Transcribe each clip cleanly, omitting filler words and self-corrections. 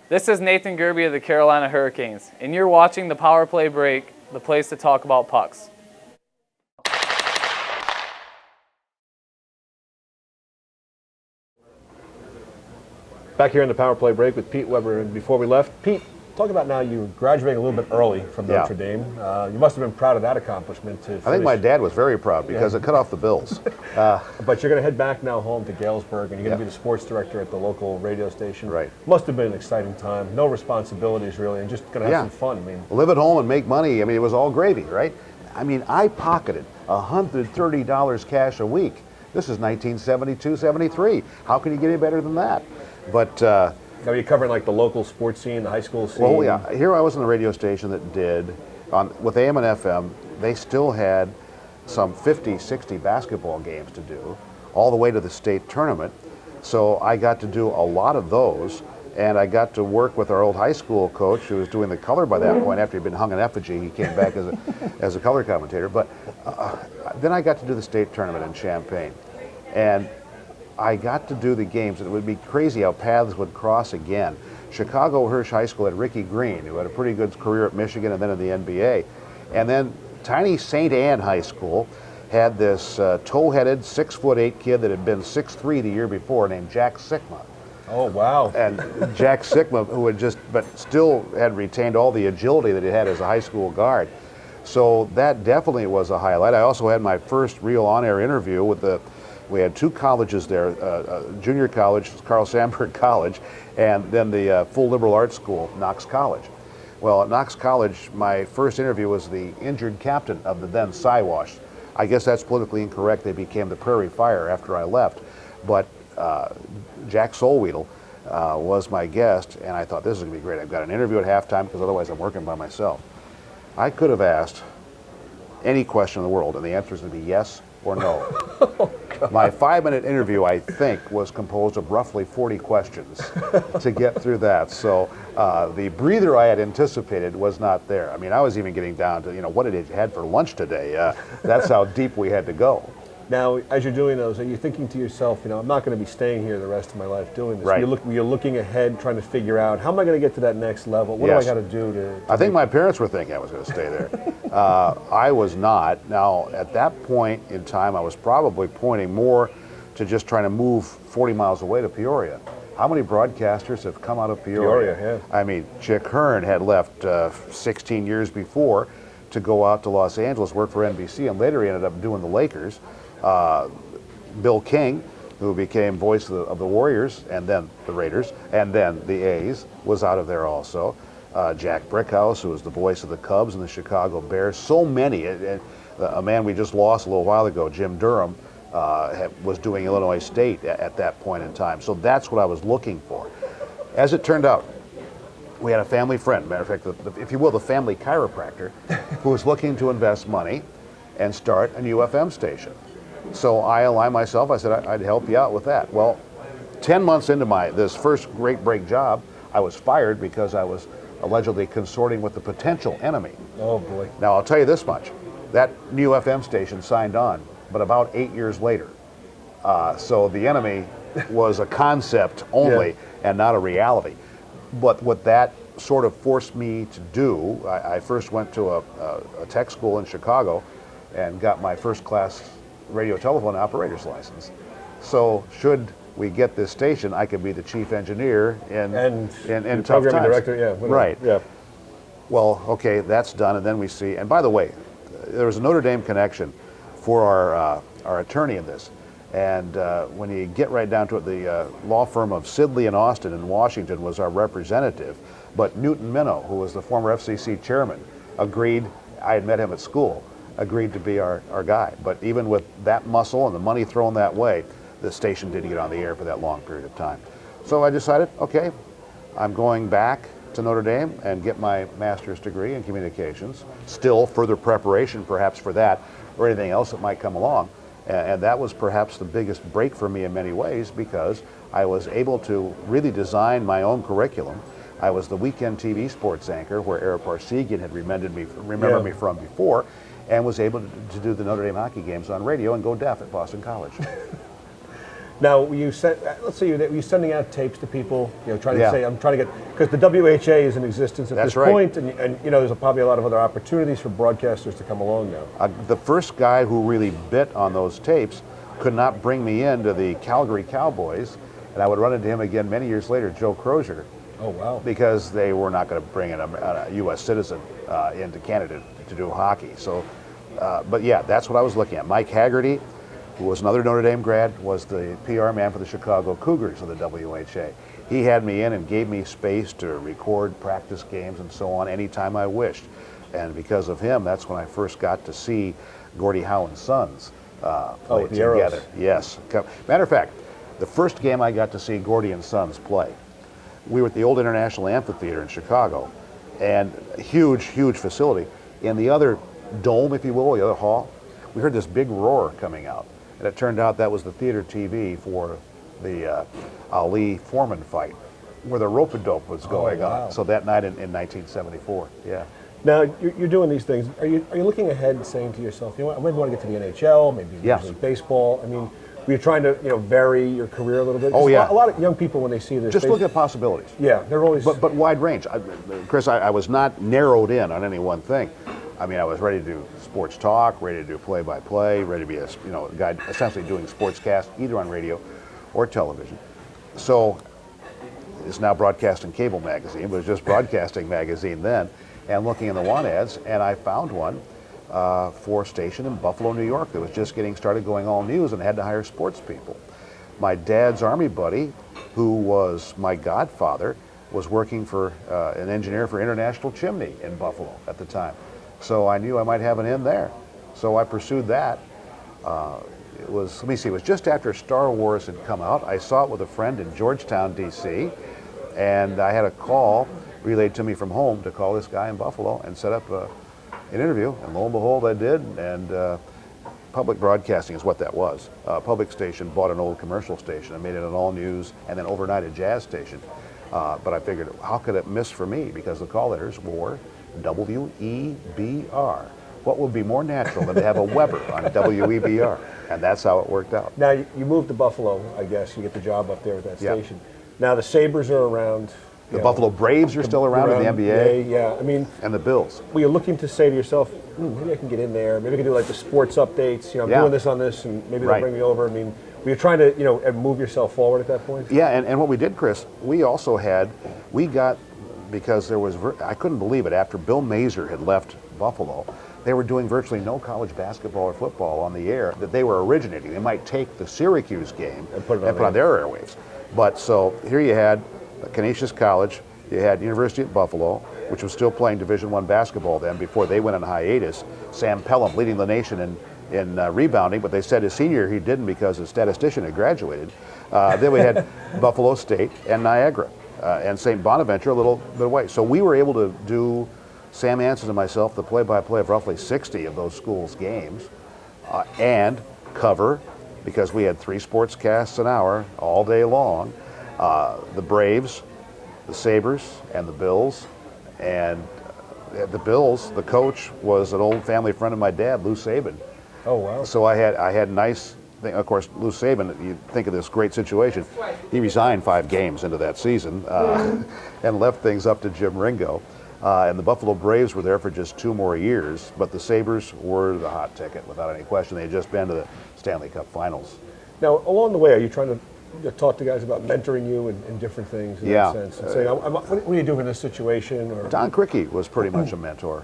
This is Nathan Gerby of the Carolina Hurricanes, and you're watching the Power Play Break, the place to talk about pucks. Back here in the Power Play Break with Pete Weber, and before we left, Pete, talk about now you graduating a little bit early from Notre Dame. You must have been proud of that accomplishment. I think my dad was very proud because it cut off the bills. But you're going to head back now home to Galesburg, and you're going to be the sports director at the local radio station. Right. Must have been an exciting time. No responsibilities really, and just going to have some fun. I mean, live at home and make money. I mean, it was all gravy, right? I mean, I pocketed $130 cash a week. This is 1972, 73. How can you get any better than that? But now you're covering like the local sports scene, the high school scene. Well, yeah. Here I was on a radio station that did, with AM and FM, they still had some 50, 60 basketball games to do, all the way to the state tournament. So I got to do a lot of those, and I got to work with our old high school coach who was doing the color by that point. After he'd been hung in effigy, he came back as a color commentator. But then I got to do the state tournament in Champaign. And I got to do the games. It would be crazy how paths would cross again. Chicago Hirsch High School had Ricky Green, who had a pretty good career at Michigan and then in the NBA. And then tiny St. Anne High School had this toe-headed 6'8" kid that had been 6'3" the year before named Jack Sikma. Oh, wow. And Jack Sikma, who had but still had retained all the agility that he had as a high school guard. So that definitely was a highlight. I also had my first real on-air interview with we had two colleges there, junior college, Carl Sandburg College, and then the full liberal arts school, Knox College. Well, at Knox College, my first interview was the injured captain of the then Siwash. I guess that's politically incorrect. They became the Prairie Fire after I left. But Jack Solweedle was my guest, and I thought this is going to be great. I've got an interview at halftime because otherwise I'm working by myself. I could have asked any question in the world, and the answer is going to be yes or no. My 5-minute interview, I think, was composed of roughly 40 questions to get through that. So the breather I had anticipated was not there. I mean, I was even getting down to, what did he had for lunch today? That's how deep we had to go. Now, as you're doing those, are you thinking to yourself, I'm not going to be staying here the rest of my life doing this? Right. You're looking ahead, trying to figure out, how am I going to get to that next level? What do I got to do to I think my parents were thinking I was going to stay there. I was not. Now, at that point in time, I was probably pointing more to just trying to move 40 miles away to Peoria. How many broadcasters have come out of Peoria? I mean, Chick Hearn had left 16 years before to go out to Los Angeles, work for NBC, and later he ended up doing the Lakers. Bill King, who became voice of the Warriors, and then the Raiders, and then the A's, was out of there also. Jack Brickhouse, who was the voice of the Cubs and the Chicago Bears. So many. A man we just lost a little while ago, Jim Durham, was doing Illinois State at that point in time. So that's what I was looking for. As it turned out, we had a family friend, matter of fact, if you will, the family chiropractor, who was looking to invest money and start a new FM station. So I aligned myself. I said I'd help you out with that. Well, 10 months into this first great break job, I was fired because I was allegedly consorting with the potential enemy. Oh, boy. Now, I'll tell you this much. That new FM station signed on, but about 8 years later. So the enemy was a concept only and not a reality. But what that sort of forced me to do, I first went to a tech school in Chicago and got my first class radio telephone operator's license. So should we get this station, I could be the chief engineer in tough times. Director, right. Yeah. Well, okay, that's done, and then we see. And by the way, there was a Notre Dame connection for our attorney in this. And when you get right down to it, the law firm of Sidley and Austin in Washington was our representative. But Newton Minow, who was the former FCC chairman, agreed. I had met him at school. Agreed to be our guy. But even with that muscle and the money thrown that way, the station didn't get on the air for that long period of time. So I decided, okay, I'm going back to Notre Dame and get my master's degree in communications. Still further preparation perhaps for that or anything else that might come along. And that was perhaps the biggest break for me in many ways because I was able to really design my own curriculum. I was the weekend TV sports anchor where Eric Parsegian had remembered me from before, and was able to do the Notre Dame hockey games on radio and go deaf at Boston College. Now, you sent, let's say you're sending out tapes to people, trying to Yeah. say, I'm trying to get, because the WHA is in existence at That's this right. point, and there's probably a lot of other opportunities for broadcasters to come along now. The first guy who really bit on those tapes could not bring me into the Calgary Cowboys, and I would run into him again many years later, Joe Crozier. Oh, wow. Because they were not going to bring in a U.S. citizen into Canada to do hockey. So, but yeah, that's what I was looking at. Mike Haggerty, who was another Notre Dame grad, was the PR man for the Chicago Cougars of the WHA. He had me in and gave me space to record practice games and so on anytime I wished. And because of him, that's when I first got to see Gordie Howe and Sons play the together. Arrows. Yes. Matter of fact, the first game I got to see Gordie and Sons play, we were at the old International Amphitheater in Chicago, and a huge, huge facility. In the other dome, if you will, the other hall, we heard this big roar coming out. And it turned out that was the theater TV for the Ali Foreman fight, where the rope-a-dope was going wow. on. So that night in 1974, yeah. Now, you're doing these things. Are you looking ahead and saying to yourself, I maybe want to get to the NHL, maybe Yes. Major League Baseball? I mean, were you trying to, vary your career a little bit? Oh, yeah. A lot of young people, when they see this, Just look at possibilities. Yeah, they're always... But wide range. Chris, I was not narrowed in on any one thing. I mean, I was ready to do sports talk, ready to do play-by-play, ready to be a guy essentially doing sportscast either on radio or television. So it's now Broadcasting Cable Magazine, but it was just Broadcasting Magazine then, and looking in the want ads, and I found one for a station in Buffalo, New York that was just getting started going all news and had to hire sports people. My dad's Army buddy, who was my godfather, was working for an engineer for International Chimney in Buffalo at the time. So I knew I might have an in there. So I pursued that. It was just after Star Wars had come out. I saw it with a friend in Georgetown, D.C., and I had a call relayed to me from home to call this guy in Buffalo and set up an interview. And lo and behold, I did. And public broadcasting is what that was. Public station bought an old commercial station and made it an all-news and then overnight a jazz station. But I figured, how could it miss for me? Because the call letters were WEBR. What would be more natural than to have a Weber on WEBR? And that's how it worked out. Now, you moved to Buffalo, I guess. You get the job up there at that Yep. station. Now, the Sabres are around. The Buffalo Braves are still around in the NBA. Yeah, I mean, And the Bills. were you looking to say to yourself, maybe I can get in there, maybe I can do like the sports updates, I'm Yeah. doing this on this, and maybe they'll Right. bring me over. I mean, were you trying to, move yourself forward at that point? Yeah, and what we did, Chris, we got, because there was, I couldn't believe it, after Bill Mazer had left Buffalo, they were doing virtually no college basketball or football on the air that they were originating. They might take the Syracuse game And put it on their airwaves. But so here you had Canisius College, you had University at Buffalo, which was still playing Division I basketball then before they went on hiatus. Sam Pelham leading the nation in rebounding, but they said his senior year he didn't because his statistician had graduated. Then we had Buffalo State and Niagara and St. Bonaventure a little bit away. So we were able to do, Sam Anson and myself, the play-by-play of roughly 60 of those schools' games and cover, because we had 3 sportscasts an hour all day long, the Braves, the Sabres, and the Bills. And the Bills, the coach was an old family friend of my dad, Lou Saban. Oh, wow. So I had nice thing. Of course, Lou Saban, you think of this great situation, he resigned 5 games into that season and left things up to Jim Ringo. And the Buffalo Braves were there for just 2 more years, but the Sabres were the hot ticket without any question. They had just been to the Stanley Cup Finals. Now, along the way, are you trying to talk to guys about mentoring you in different things in Yeah. that sense? And saying, what do you do in this situation? Or Don Criqui was pretty much a mentor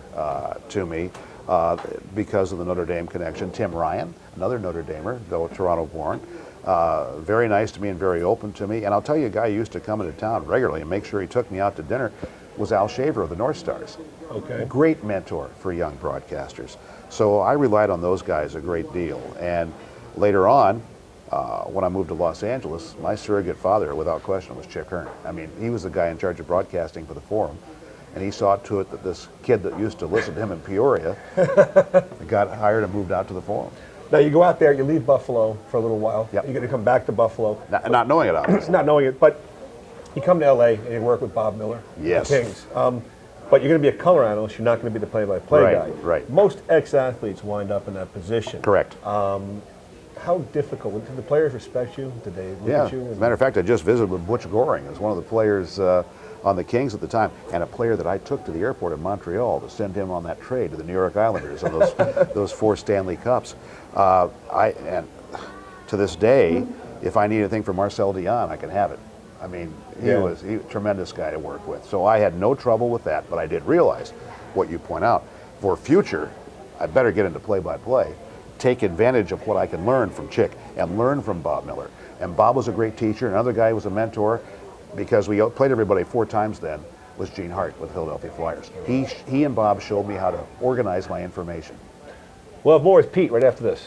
to me because of the Notre Dame connection. Tim Ryan, another Notre Damer, though Toronto born, very nice to me and very open to me. And I'll tell you, a guy who used to come into town regularly and make sure he took me out to dinner was Al Shaver of the North Stars. Okay. Great mentor for young broadcasters. So I relied on those guys a great deal. And later on, when I moved to Los Angeles, my surrogate father, without question, was Chick Hearn. I mean, he was the guy in charge of broadcasting for the Forum, and he saw to it that this kid that used to listen to him in Peoria got hired and moved out to the Forum. Now, you go out there, you leave Buffalo for a little while. Yep. You're going to come back to Buffalo. Not knowing it, obviously. Not knowing it, but you come to L.A. and you work with Bob Miller, Yes. the Kings. But you're going to be a color analyst. You're not going to be the play-by-play Right, guy. right. Most ex-athletes wind up in that position. Correct. How difficult? Did the players respect you? Did they look Yeah, at you? as a matter of fact, I just visited with Butch Goring as one of the players on the Kings at the time, and a player that I took to the airport in Montreal to send him on that trade to the New York Islanders on those 4 Stanley Cups. And to this day, if I need anything from Marcel Dion, I can have it. I mean, he was a tremendous guy to work with. So I had no trouble with that, but I did realize what you point out. For future, I better get into play-by-play, take advantage of what I can learn from Chick and learn from Bob Miller. And Bob was a great teacher. Another guy who was a mentor, because we played everybody 4 times then, was Gene Hart with the Philadelphia Flyers. He and Bob showed me how to organize my information. We'll have more with Pete right after this.